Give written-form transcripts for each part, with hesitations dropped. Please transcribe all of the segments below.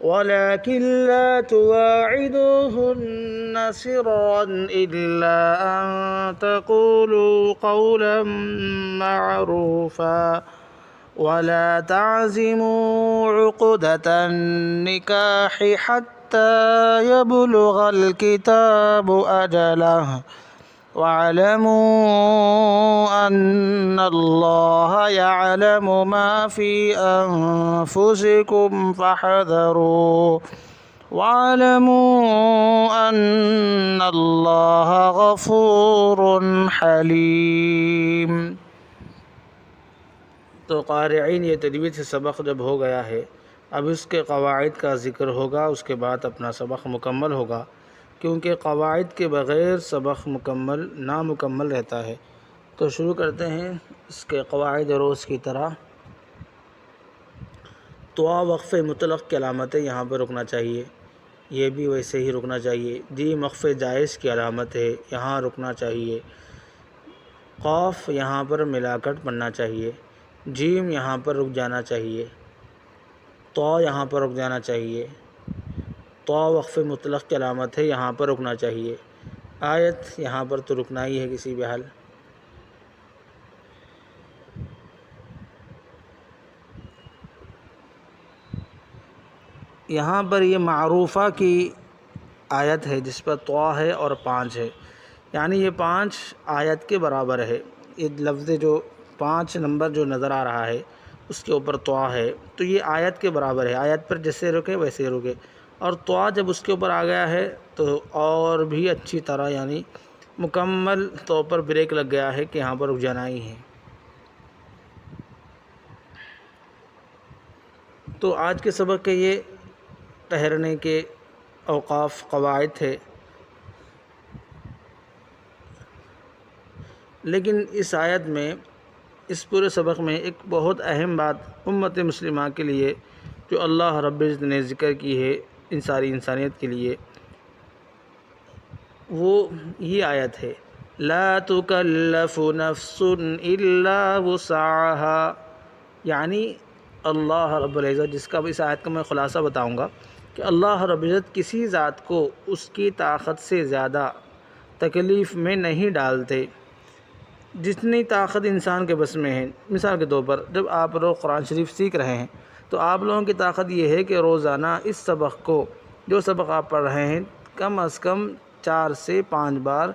ولكن لا تواعدوهن سرا إلا أن تقولوا قولا معروفا ولا تعزموا عقدة النكاح حتى يبلغ الكتاب أجله واعلموا أن الله يعلم ما في أنفسكم فاحذروا واعلموا أن الله غفور حليم۔ تو قارئین یہ تجوید سے سبق جب ہو گیا ہے، اب اس کے قواعد کا ذکر ہوگا، اس کے بعد اپنا سبق مکمل ہوگا، کیونکہ قواعد کے بغیر سبق نامکمل رہتا ہے۔ تو شروع کرتے ہیں اس کے قواعد روز کی طرح۔ طوا وقف مطلق کی علامت ہے، یہاں پر رکنا چاہیے، یہ بھی ویسے ہی رکنا چاہیے۔ جیم وقف جائز کی علامت ہے، یہاں رکنا چاہیے۔ قاف یہاں پر ملا کر پڑھنا چاہیے، جیم یہاں پر رک جانا چاہیے، طا یہاں پر رک جانا چاہیے۔ طا وقف مطلق کی علامت ہے، یہاں پر رکنا چاہیے۔ آیت یہاں پر تو رکنا ہی ہے کسی بھی حال۔ یہاں پر یہ معروفہ کی آیت ہے جس پر طا ہے اور 5 ہے، یعنی یہ 5 آیت کے برابر ہے۔ یہ لفظ جو 5 نمبر جو نظر آ رہا ہے اس کے اوپر طا ہے، تو یہ آیت کے برابر ہے، آیت پر جیسے رکے ویسے رکے۔ اور طا جب اس کے اوپر آ گیا ہے تو اور بھی اچھی طرح یعنی مکمل طور پر بریک لگ گیا ہے کہ یہاں پر رک جانا ہی ہے۔ تو آج کے سبق کے یہ ٹھہرنے کے اوقاف قواعد تھے، لیکن اس آیت میں اس پورے سبق میں ایک بہت اہم بات امت مسلمہ کے لیے جو اللہ رب العزت نے ذکر کی ہے ان ساری انسانیت کے لیے، وہ یہ آیت ہے، لا تکلف نفس الا وسعها، یعنی اللہ رب العزت، جس کا اس آیت کا میں خلاصہ بتاؤں گا کہ اللہ رب العزت کسی ذات کو اس کی طاقت سے زیادہ تکلیف میں نہیں ڈالتے جتنی طاقت انسان کے بس میں ہے۔ مثال کے طور پر جب آپ لوگ قرآن شریف سیکھ رہے ہیں تو آپ لوگوں کی طاقت یہ ہے کہ روزانہ اس سبق کو، جو سبق آپ پڑھ رہے ہیں، کم از کم 4 سے 5 بار،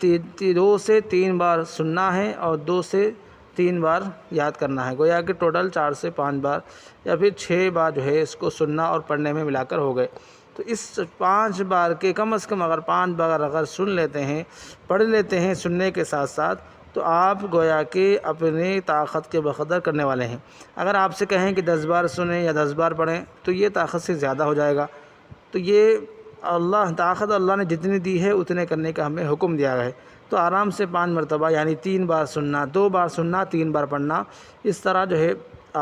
2 سے 3 بار سننا ہے اور 2 سے 3 بار یاد کرنا ہے، گویا کہ ٹوٹل 4 سے 5 بار یا پھر 6 بار جو ہے اس کو سننا اور پڑھنے میں ملا کر ہو گئے۔ تو اس 5 بار کے کم از کم اگر 5 بار اگر سن لیتے ہیں، پڑھ لیتے ہیں سننے کے ساتھ ساتھ، تو آپ گویا کہ اپنی طاقت کے بقدر کرنے والے ہیں۔ اگر آپ سے کہیں کہ 10 بار سنیں یا 10 بار پڑھیں تو یہ طاقت سے زیادہ ہو جائے گا۔ تو یہ طاقت اللہ نے جتنی دی ہے اتنے کرنے کا ہمیں حکم دیا ہے۔ تو آرام سے 5 مرتبہ یعنی 3 بار سننا، 2 بار سننا، 3 بار پڑھنا، اس طرح جو ہے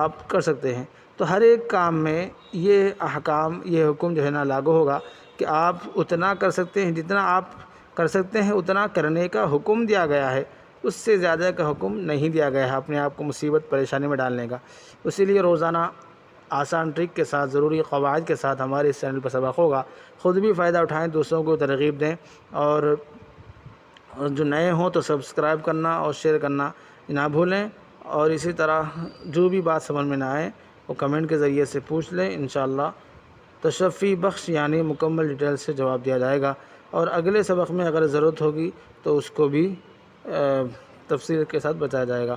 آپ کر سکتے ہیں۔ تو ہر ایک کام میں یہ احکام، یہ حکم جو ہے نا لاگو ہوگا کہ آپ اتنا کر سکتے ہیں، جتنا آپ کر سکتے ہیں اتنا کرنے کا حکم دیا گیا ہے، اس سے زیادہ کا حکم نہیں دیا گیا ہے اپنے آپ کو مصیبت پریشانی میں ڈالنے کا۔ اسی لیے روزانہ آسان ٹرک کے ساتھ، ضروری قواعد کے ساتھ ہمارے اس چینل پر سبق ہوگا۔ خود بھی فائدہ اٹھائیں، دوسروں کو ترغیب دیں، اور جو نئے ہوں تو سبسکرائب کرنا اور شیئر کرنا نہ بھولیں۔ اور اسی طرح جو بھی بات سمجھ میں نہ آئے وہ کمنٹ کے ذریعے سے پوچھ لیں، انشاءاللہ تشفی بخش یعنی مکمل ڈیٹیل سے جواب دیا جائے گا۔ اور اگلے سبق میں اگر ضرورت ہوگی تو اس کو بھی تفصیل کے ساتھ بتایا جائے گا۔